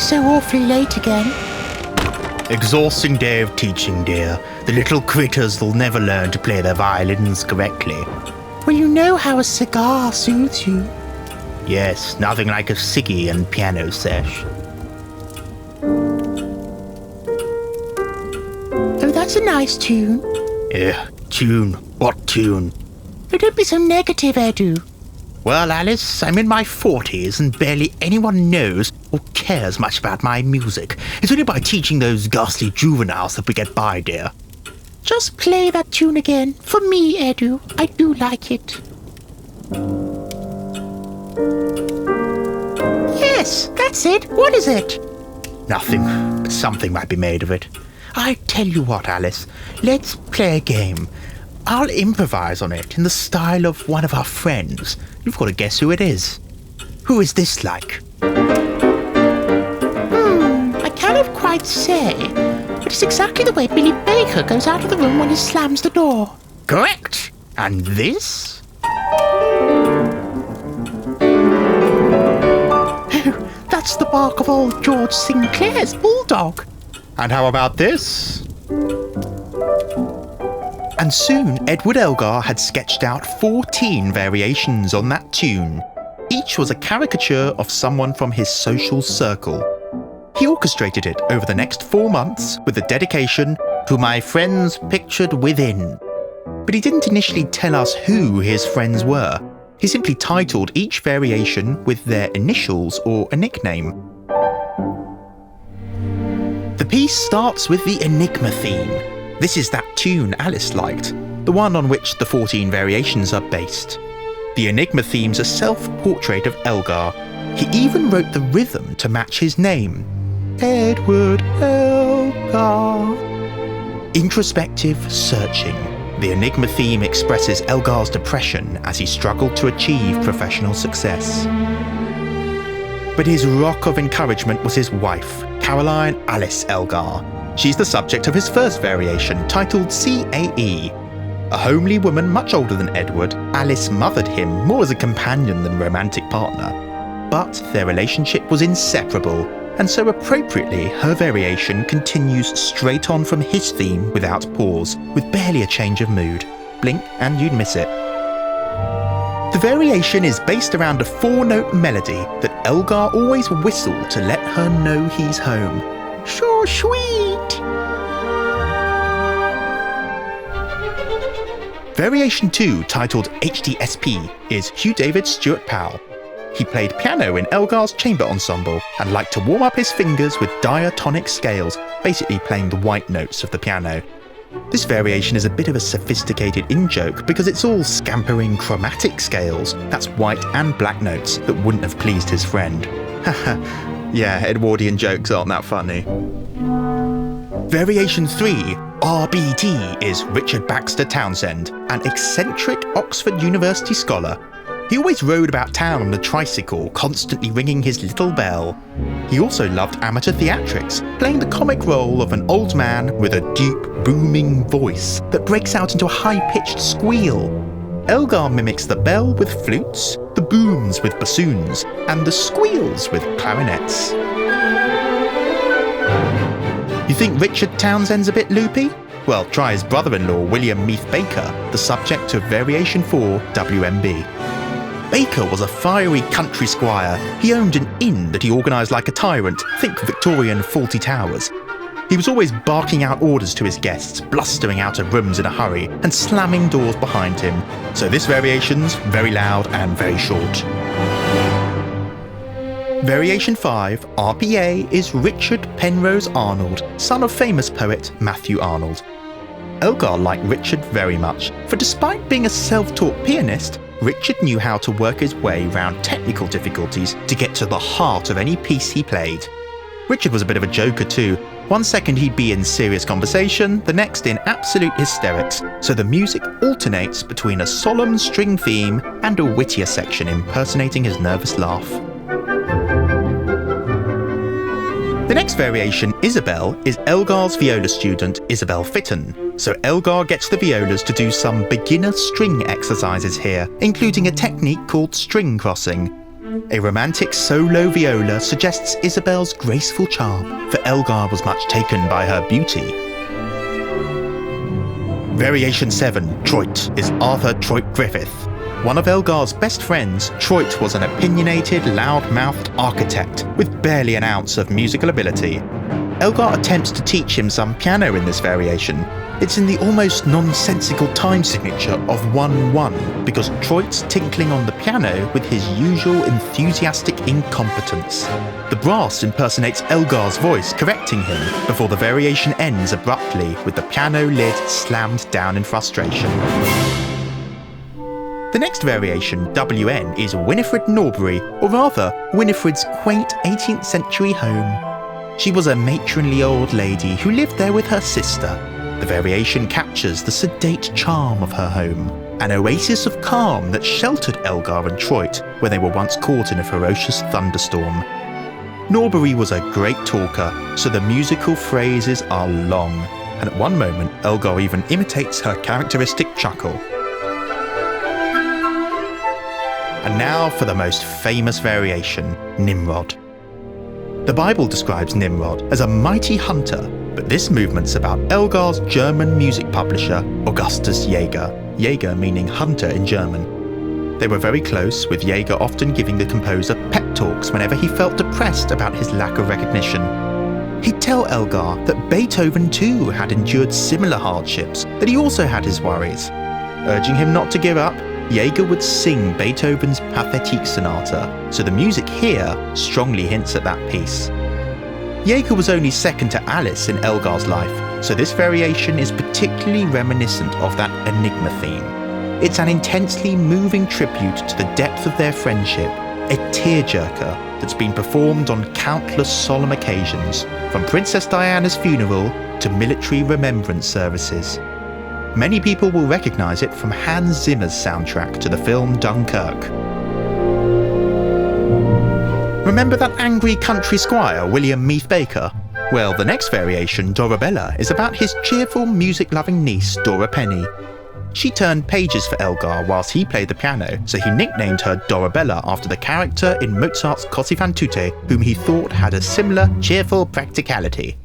so awfully late again. Exhausting day of teaching, dear. The little critters will never learn to play their violins correctly. Well, you know how a cigar soothes you. Yes, nothing like a ciggy and piano sesh. Oh, that's a nice tune. Tune? What tune? Oh, don't be so negative, Edu. Well, Alice, I'm in my 40s and barely anyone knows or cares much about my music. It's only by teaching those ghastly juveniles that we get by, dear. Just play that tune again. For me, Edu. I do like it. Yes, that's it. What is it? Nothing, but something might be made of it. I tell you what, Alice, let's play a game. I'll improvise on it in the style of one of our friends. You've got to guess who it is. Who is this like? I cannot quite say, but it's exactly the way Billy Baker goes out of the room when he slams the door. Correct. And this? Oh, that's the bark of old George Sinclair's bulldog. And how about this? And soon Edward Elgar had sketched out 14 variations on that tune. Each was a caricature of someone from his social circle. He orchestrated it over the next 4 months with the dedication to my friends pictured within. But he didn't initially tell us who his friends were. He simply titled each variation with their initials or a nickname. The piece starts with the Enigma theme. This is that tune Alice liked, the one on which the 14 variations are based. The Enigma theme's a self-portrait of Elgar. He even wrote the rhythm to match his name. Edward Elgar. Introspective, searching. The Enigma theme expresses Elgar's depression as he struggled to achieve professional success. But his rock of encouragement was his wife, Caroline Alice Elgar. She's the subject of his first variation, titled CAE. A homely woman much older than Edward, Alice mothered him more as a companion than romantic partner. But their relationship was inseparable, and so appropriately her variation continues straight on from his theme without pause, with barely a change of mood. Blink and you'd miss it. The variation is based around a 4-note melody that Elgar always whistled to let her know he's home. So sweet! Variation 2, titled HDSP, is Hugh David Stuart Powell. He played piano in Elgar's chamber ensemble and liked to warm up his fingers with diatonic scales, basically playing the white notes of the piano. This variation is a bit of a sophisticated in-joke because it's all scampering chromatic scales, that's white and black notes, that wouldn't have pleased his friend. Haha, yeah, Edwardian jokes aren't that funny. Variation 3, RBT, is Richard Baxter Townsend, an eccentric Oxford University scholar. He always rode about town on a tricycle, constantly ringing his little bell. He also loved amateur theatrics, playing the comic role of an old man with a deep, booming voice that breaks out into a high-pitched squeal. Elgar mimics the bell with flutes, the booms with bassoons, and the squeals with clarinets. You think Richard Townsend's a bit loopy? Well, try his brother-in-law, William Meath Baker, the subject of Variation 4, WMB. Baker was a fiery country squire. He owned an inn that he organised like a tyrant, think Victorian Fawlty Towers. He was always barking out orders to his guests, blustering out of rooms in a hurry, and slamming doors behind him. So this variation's very loud and very short. Variation 5, RPA, is Richard Penrose Arnold, son of famous poet Matthew Arnold. Elgar liked Richard very much, for despite being a self-taught pianist, Richard knew how to work his way around technical difficulties to get to the heart of any piece he played. Richard was a bit of a joker too. One second he'd be in serious conversation, the next in absolute hysterics, so the music alternates between a solemn string theme and a wittier section impersonating his nervous laugh. The next variation, Isabel, is Elgar's viola student Isabel Fitton, so Elgar gets the violas to do some beginner string exercises here, including a technique called string crossing. A romantic solo viola suggests Isabel's graceful charm, for Elgar was much taken by her beauty. Variation 7, Troit, is Arthur Troit Griffith. One of Elgar's best friends, Troit was an opinionated, loud-mouthed architect with barely an ounce of musical ability. Elgar attempts to teach him some piano in this variation. It's in the almost nonsensical time signature of 1-1 because Troit's tinkling on the piano with his usual enthusiastic incompetence. The brass impersonates Elgar's voice, correcting him before the variation ends abruptly with the piano lid slammed down in frustration. The next variation, WN, is Winifred Norbury, or rather, Winifred's quaint 18th century home. She was a matronly old lady who lived there with her sister. The variation captures the sedate charm of her home, an oasis of calm that sheltered Elgar and Troit where they were once caught in a ferocious thunderstorm. Norbury was a great talker, so the musical phrases are long, and at one moment Elgar even imitates her characteristic chuckle. And now for the most famous variation, Nimrod. The Bible describes Nimrod as a mighty hunter, but this movement's about Elgar's German music publisher, Augustus Jaeger, Jaeger meaning hunter in German. They were very close, with Jaeger often giving the composer pep talks whenever he felt depressed about his lack of recognition. He'd tell Elgar that Beethoven too had endured similar hardships, that he also had his worries. Urging him not to give up, Jaeger would sing Beethoven's Pathetique Sonata, so the music here strongly hints at that piece. Jaeger was only second to Alice in Elgar's life, so this variation is particularly reminiscent of that Enigma theme. It's an intensely moving tribute to the depth of their friendship, a tearjerker that's been performed on countless solemn occasions, from Princess Diana's funeral to military remembrance services. Many people will recognise it from Hans Zimmer's soundtrack to the film Dunkirk. Remember that angry country squire, William Meath Baker? Well, the next variation, Dorabella, is about his cheerful, music-loving niece, Dora Penny. She turned pages for Elgar whilst he played the piano, so he nicknamed her Dorabella after the character in Mozart's Così fan tutte, whom he thought had a similar, cheerful practicality.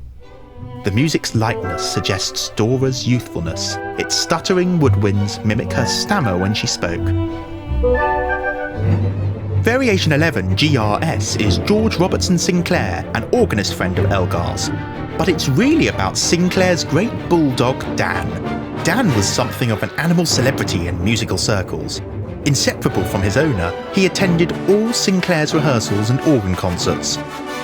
The music's lightness suggests Dora's youthfulness. Its stuttering woodwinds mimic her stammer when she spoke. Variation 11, GRS, is George Robertson Sinclair, an organist friend of Elgar's. But it's really about Sinclair's great bulldog, Dan. Dan was something of an animal celebrity in musical circles. Inseparable from his owner, he attended all Sinclair's rehearsals and organ concerts.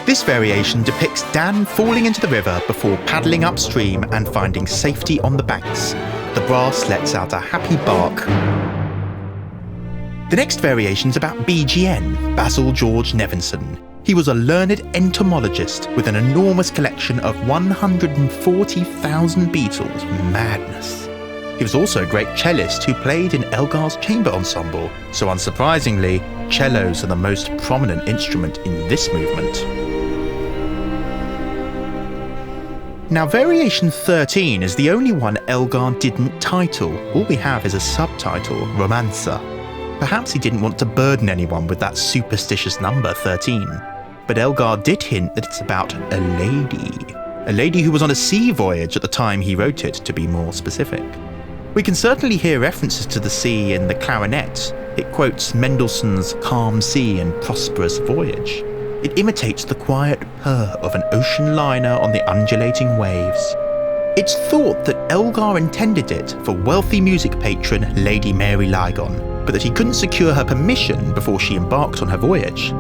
This variation depicts Dan falling into the river before paddling upstream and finding safety on the banks. The brass lets out a happy bark. The next variation's about BGN, Basil George Nevinson. He was a learned entomologist with an enormous collection of 140,000 Beatles. Madness. He was also a great cellist who played in Elgar's chamber ensemble, so unsurprisingly, cellos are the most prominent instrument in this movement. Now, Variation 13 is the only one Elgar didn't title. All we have is a subtitle, Romanza. Perhaps he didn't want to burden anyone with that superstitious number 13. But Elgar did hint that it's about a lady who was on a sea voyage at the time he wrote it, to be more specific. We can certainly hear references to the sea in the clarinet. It quotes Mendelssohn's Calm Sea and Prosperous Voyage. It imitates the quiet purr of an ocean liner on the undulating waves. It's thought that Elgar intended it for wealthy music patron Lady Mary Lygon, but that he couldn't secure her permission before she embarked on her voyage.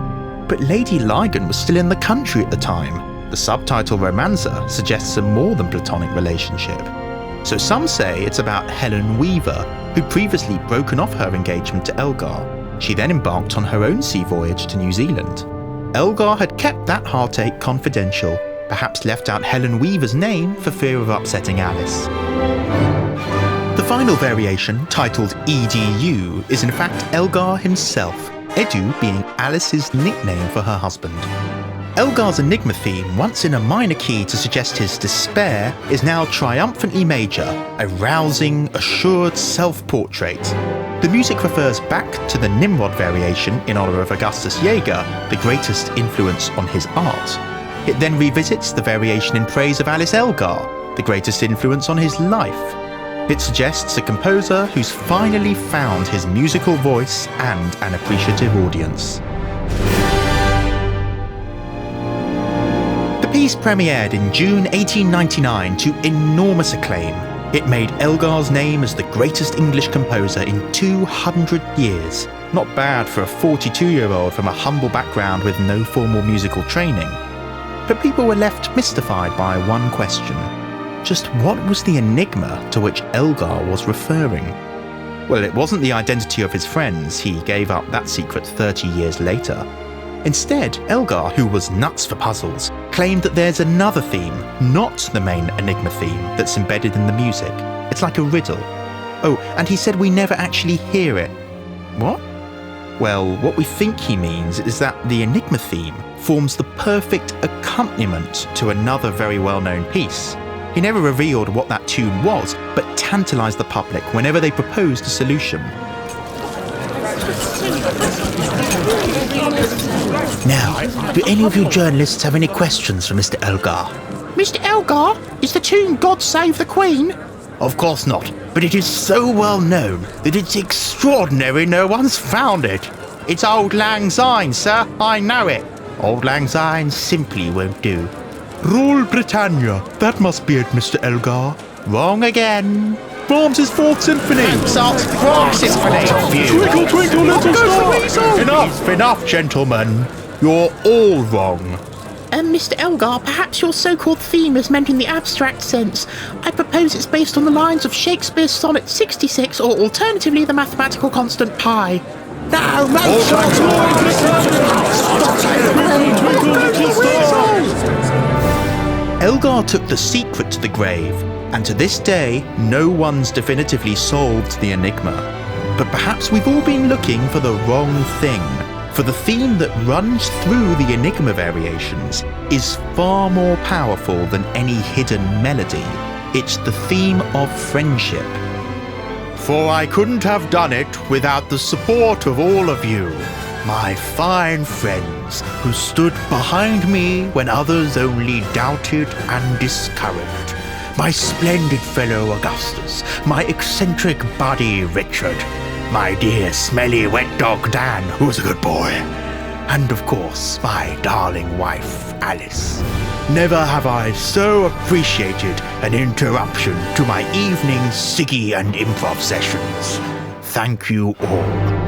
But Lady Lygon was still in the country at the time. The subtitle Romanza suggests a more than platonic relationship. So some say it's about Helen Weaver, who'd previously broken off her engagement to Elgar. She then embarked on her own sea voyage to New Zealand. Elgar had kept that heartache confidential, perhaps left out Helen Weaver's name for fear of upsetting Alice. The final variation, titled EDU, is in fact Elgar himself, Edu being Alice's nickname for her husband. Elgar's Enigma theme, once in a minor key to suggest his despair, is now triumphantly major, a rousing, assured self-portrait. The music refers back to the Nimrod variation in honour of Augustus Jaeger, the greatest influence on his art. It then revisits the variation in praise of Alice Elgar, the greatest influence on his life. It suggests a composer who's finally found his musical voice and an appreciative audience. The piece premiered in June 1899 to enormous acclaim. It made Elgar's name as the greatest English composer in 200 years. Not bad for a 42-year-old from a humble background with no formal musical training. But people were left mystified by one question. Just what was the enigma to which Elgar was referring? Well, it wasn't the identity of his friends. He gave up that secret 30 years later. Instead, Elgar, who was nuts for puzzles, claimed that there's another theme, not the main Enigma theme, that's embedded in the music. It's like a riddle. Oh, and he said we never actually hear it. What? Well, what we think he means is that the Enigma theme forms the perfect accompaniment to another very well-known piece. He never revealed what that tune was, but tantalised the public whenever they proposed a solution. Now, do any of you journalists have any questions for Mr. Elgar? Mr. Elgar, is the tune God Save the Queen? Of course not, but it is so well known that it's extraordinary no one's found it. It's Auld Lang Syne, sir. I know it. Auld Lang Syne simply won't do. Rule Britannia. That must be it, Mr. Elgar. Wrong again. Brahms' Fourth Symphony. Mozart's Fourth Symphony. Twinkle, twinkle, little star. Enough, gentlemen. You're all wrong. Mr. Elgar, perhaps your so-called theme is meant in the abstract sense. I propose it's based on the lines of Shakespeare's Sonnet 66, or alternatively the mathematical constant pi. Now, Elgar took the secret to the grave, and to this day, no one's definitively solved the enigma. But perhaps we've all been looking for the wrong thing, for the theme that runs through the Enigma Variations is far more powerful than any hidden melody. It's the theme of friendship. For I couldn't have done it without the support of all of you, my fine friends who stood behind me when others only doubted and discouraged. My splendid fellow Augustus, my eccentric buddy Richard, my dear smelly wet dog Dan, who's a good boy, and of course my darling wife Alice. Never have I so appreciated an interruption to my evening Siggy and improv sessions. Thank you all.